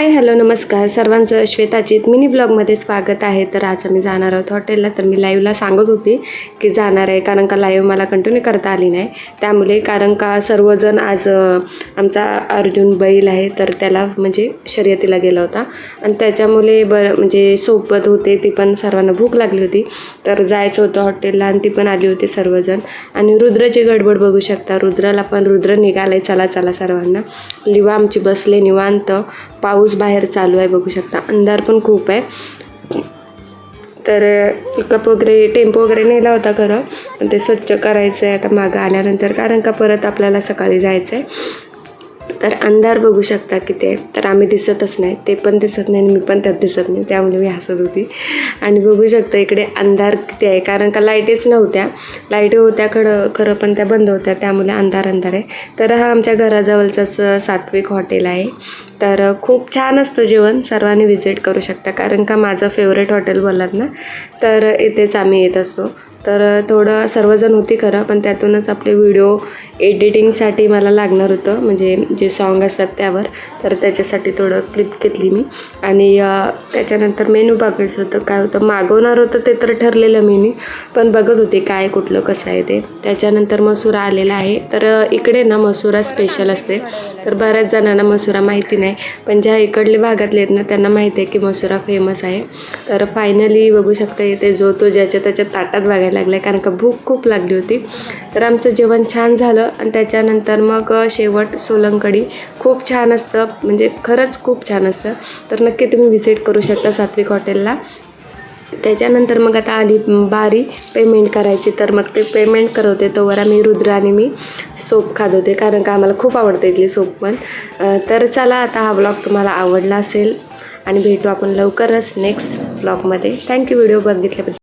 Hi hello नमस्कार सर्वांचं श्वेताचित mini ब्लॉगमध्ये स्वागत आहे. तर आज आम्ही जाणार आहोत हॉटेलला. तर मी लाईव्हला सांगत होती की जाणार आहे, कारण का लाईव्ह मला कंटिन्यू करता आली नाही त्यामुळे. कारण का सर्वजण आज आमचा अर्जुन बैल आहे तर त्याला म्हणजे शर्यतीला गेला होता आणि त्याच्यामुळे म्हणजे सोबत होते ती पण, सर्वांना भूक लागली होती तर जायचं होतं हॉटेलला आणि ती पण आली होती सर्वजण. आणि रुद्राची गडबड बघू शकता, रुद्राला पण रुद्र निघालाय चला चला सर्वांना. लिवा आमची बसले निवांत, पाऊस बाहेर चालू आहे बघू शकता, अंधार पण खूप आहे. तर पिकअप वगैरे टेम्पो वगैरे नेला होता खरं, पण ते स्वच्छ करायचं आहे आता मागं आल्यानंतर, कारण का परत आपल्याला सकाळी जायचं आहे. तर अंधार बघू शकता किती आहे. तर आम्ही दिसतच नाही, ते पण दिसत नाही आणि मी पण त्यात दिसत नाही, त्यामुळे मी हसत होती. आणि बघू शकता इकडे अंधार किती आहे, कारण का लाईटीच नव्हत्या. लाईटी होत्या खरं पण त्या बंद होत्या, त्यामुळे अंधार आहे. तर हा आमच्या घराजवळचाच सात्विक हॉटेल आहे. तर खूप छान असतं जेवण, सर्वांनी व्हिजिट करू शकता. कारण का माझं फेवरेट हॉटेल बोललात ना, तर इथेच आम्ही येत असतो. तर थोडं सर्वजण होती खरं, पण त्यातूनच आपले व्हिडिओ एडिटिंगसाठी मला लागणार होतं, म्हणजे जे सॉन्ग असतात त्यावर. तर त्याच्यासाठी थोडं क्लिप घेतली मी. आणि त्याच्यानंतर मेनू बघायचं होतं, काय होतं मागवणार होतं ते तर ठरलेलं मेन्यू, पण बघत होते काय कुठलं कसं आहे ते. त्याच्यानंतर मसुरा आलेला आहे. तर इकडे ना मसुरा स्पेशल असते, तर बऱ्याच जणांना मसुरा माहिती नाही, पण ज्या इकडले भागातले आहेत ना त्यांना माहिती आहे की मसुरा फेमस आहे. तर फायनली बघू शकता इथे जो तो ज्याच्या त्याच्या ताटात बघायला लागला, कारण का भूक खूप लागली होती. तर आमचं जेवण छान झालं आणि त्याच्यानंतर मग शेवट सोलंकढी खूप छान असतं, म्हणजे खरंच खूप छान असतं. तर नक्की तुम्ही व्हिजिट करू शकता सात्विक हॉटेलला. त्याच्यानंतर मग आता आधी बारी पेमेंट करायची, तर मग ते पेमेंट करवते तोवर आम्ही रुद्र आणि मी सोप खात होते, कारण का आम्हाला खूप आवडते इथली सोप पण. तर चला, आता हा ब्लॉग तुम्हाला आवडला असेल आणि भेटू आपण लवकरच नेक्स्ट ब्लॉगमध्ये. Thank you video बघितल्याबद्दल.